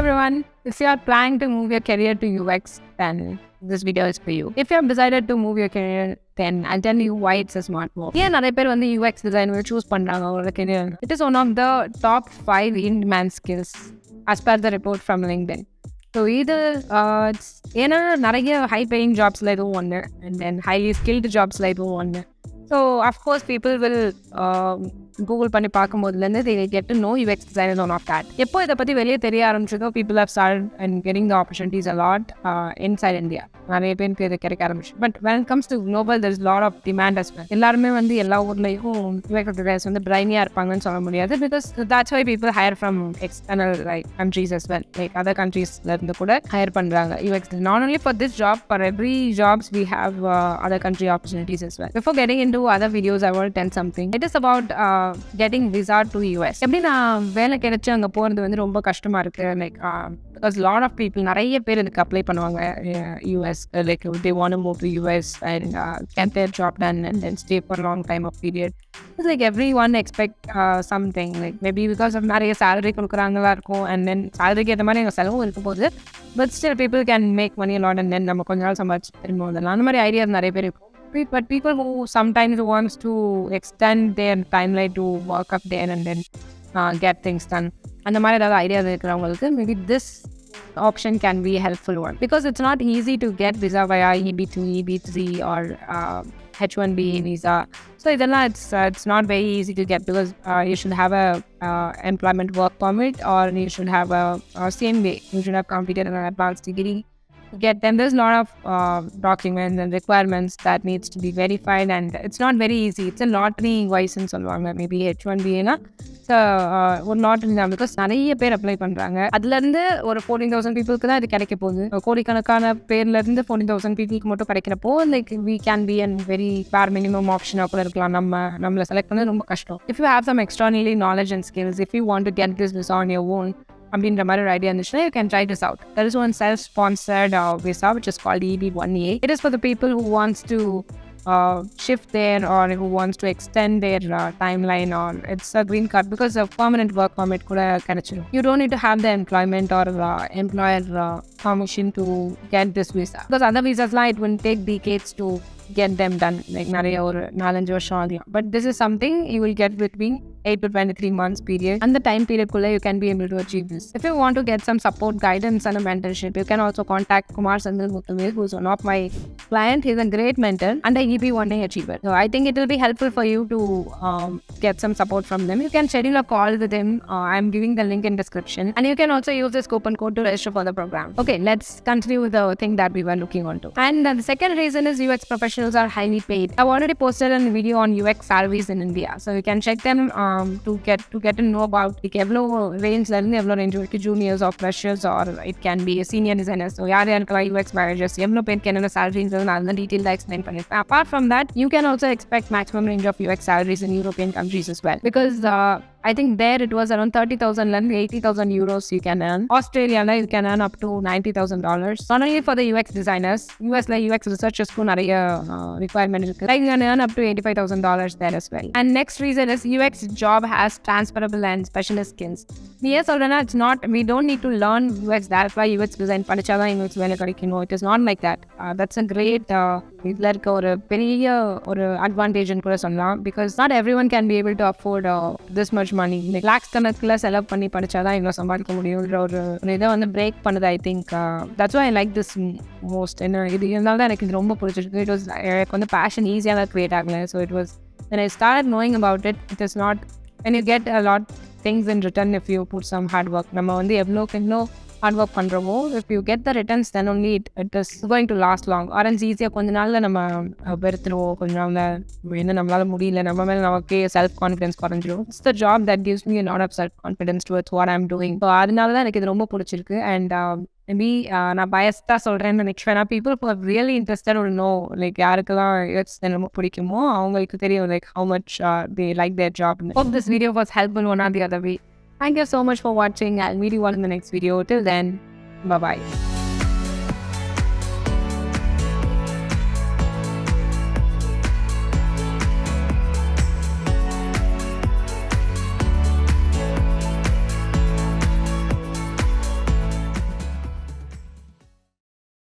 everyone. If you are planning to move your career to UX, then this video is for you. If you have decided to move your career, then I'll tell you why it's a smart move. Yeah, நிறைய பேர் வந்து UX design choose பண்றாங்க அவங்களோட career. It is one of the top 5 in-demand skills as per the report from LinkedIn. So either ஏன்னா நிறைய high paying jobsல இதுவும் ஒன்று and then highly skilled jobsல இதுவும் ஒன்று. So of course people will Google பண்ணி பார்க்கும்போதுலேருந்து they get to know UX design is one of that. எப்போ இதை பற்றி வெளியே தெரிய ஆரம்பிச்சதோ people have started and getting the opportunities a lot inside India. நிறைய பேருக்கு இது கிடைக்க ஆரம்பிச்சு. But when it comes to global, there's a lot of demand as well. எல்லாருமே வந்து எல்லா ஊர்லேயும் UX designers வந்து பிரைனியாக இருப்பாங்கன்னு சொல்ல முடியாது because that's why people hire from external countries as well. Like other countries இருந்து கூட hire பண்ணுறாங்க UX. Not only for this job, for every jobs we have other country opportunities as well. Before getting into other videos, I want to tell something. It is about getting visa to US. எப்படி நான் வேலை கிடைச்சி அங்கே போகிறது வந்து ரொம்ப கஷ்டமாக இருக்குது. Like because a lot of people, நிறைய பேர் இதுக்கு அப்ளை பண்ணுவாங்க US. Like they want to move to US and get their job done and then stay for a long time of period. It's like everyone expect something. Like maybe because of நிறைய salary கொடுக்குறாங்களா இருக்கும் and then salary ஏற்ற மாதிரி எங்கள் செலவும் இருக்க போகுது. But still people can make money a lot and then நம்ம கொஞ்ச நாள் சம்பாதிச்சு திரும்ப வந்துடலாம். அந்த மாதிரி ஐடியாஸ் நிறைய பேர் இருக்கும். But people who sometimes wants to extend their timeline to work up there and then get things done. And the மாதிரி ஏதாவது ஐடியா இருக்கிறவங்களுக்கு maybe this option can be a helpful one because it's not easy to get visa via EB2, EB3 or H1B visa. So it's not very easy to get because you should have a employment work permit or you should have a same way. You should have completed an advanced degree. Get them. There's a lot of documents and requirements that needs to be verified and it's not very easy. It's a lottery license சொல்லுவாங்க maybe H1B னா ஒரு lottery தான் because நிறைய பேர் apply பண்ணுறாங்க. அதுலேருந்து ஒரு 14,000 பீப்புளுக்கு தான் இது கிடைக்க போகுது. கோடிக்கணக்கான பேர்லேருந்து 14,000 பீப்புளுக்கு மட்டும் கிடைக்கிறப்போ like we can be a very bare minimum option கூட இருக்கலாம். நம்மளை செலக்ட் பண்ணது ரொம்ப கஷ்டம். If you have some extraordinary knowledge and skills, if you want to get this visa on your own அப்படின்ற மாதிரி ஒரு ஐடியா இருந்துச்சுன்னா you can try this out. There is one self-sponsored visa which is called EB1A. It is for the people who wants to shift there or who wants to extend their timeline or it's a green card because a permanent work permit கூட கிடைச்சிடும். You don't need to have the employment or employer permission to get this visa because other visas it will take decades to get them done. Like நிறைய ஒரு 4-5 வருஷம் ஆகும். But this is something you will get between 8 to 23 months period and the time period kulla you can be able to achieve this. If you want to get some support, guidance and a mentorship, you can also contact Kumar Sandal Muthamir, who is one of my client. He's a great mentor and a EB1A achiever. So I think it will be helpful for you to get some support from them. You can schedule a call with him. I'm giving the link in description and you can also use this coupon code to register for the program. Okay, let's continue with the thing that we were looking onto. And the second reason is UX professionals are highly paid. I've already posted a video on UX salaries in India, so you can check them to get to know about like evlo range learning evlo range with juniors or freshers or it can be a senior designer. So yaar UX managers evlo paid kenna salaries and all the detailed explain panni. Apart from that, you can also expect maximum range of UX salaries in European countries as well because I think there it was around 30,000 and 80,000 euros you can earn. Australia you can earn up to $90,000. Not only for the UX designers, US UX researchers ku nariya requirement irukku. Like you can earn up to $85,000 there as well. And next reason is UX job has transferable and specialist skills. Yes, already it's not, we don't need to learn UX. That's why UX design படிச்சாதான் UX வேலை கிடைக்கும். It is not like that. That's a great இதுல இருக்க ஒரு பெரிய ஒரு advantage கூட சொல்லலாம் because not everyone can be able to afford this much money. Like lakhs கணக்குல செலவு பண்ணி படிச்சாதான் இவ்வளோ சம்பாதிக்க முடியும்ன்ற ஒரு இதை வந்து பிரேக் பண்ணுது. I think that's why I like this most. இது இருந்தாலும் தான் எனக்கு இது ரொம்ப பிடிச்சிருக்கு. It was எனக்கு வந்து passion ஈஸியாக தான் create ஆகல. So it was when I started knowing about it, it is not when you get a lot things in return if you put some hard work. நம்ம வந்து எவ்வளோ hard work பண்ணுறோமோ if you get the returns then only it is going to last long. Orange ஈஸியாக கொஞ்ச நாளில் நம்ம வெறுத்துருவோம். கொஞ்ச நாளில் என்ன நம்மளால முடியல, நம்ம மேலே நமக்கு செல்ஃப் கான்ஃபிடன்ஸ் குறைஞ்சிடும். It's the job that gives me a lot of self confidence towards what I'm doing. So அதனால தான் எனக்கு இது ரொம்ப பிடிச்சிருக்கு. அண்ட் மேபி நான் பயஸ்டாக சொல்கிறேன்னு நினைக்கிறேன். people who are really interested will know like யாருக்கெல்லாம் UX ரொம்ப பிடிக்குமோ அவங்களுக்கு தெரியும் like how much they like their job. Hope this video was helpful one or the other way. Thank you so much for watching. I'll meet you all in the next video. Till then, bye-bye.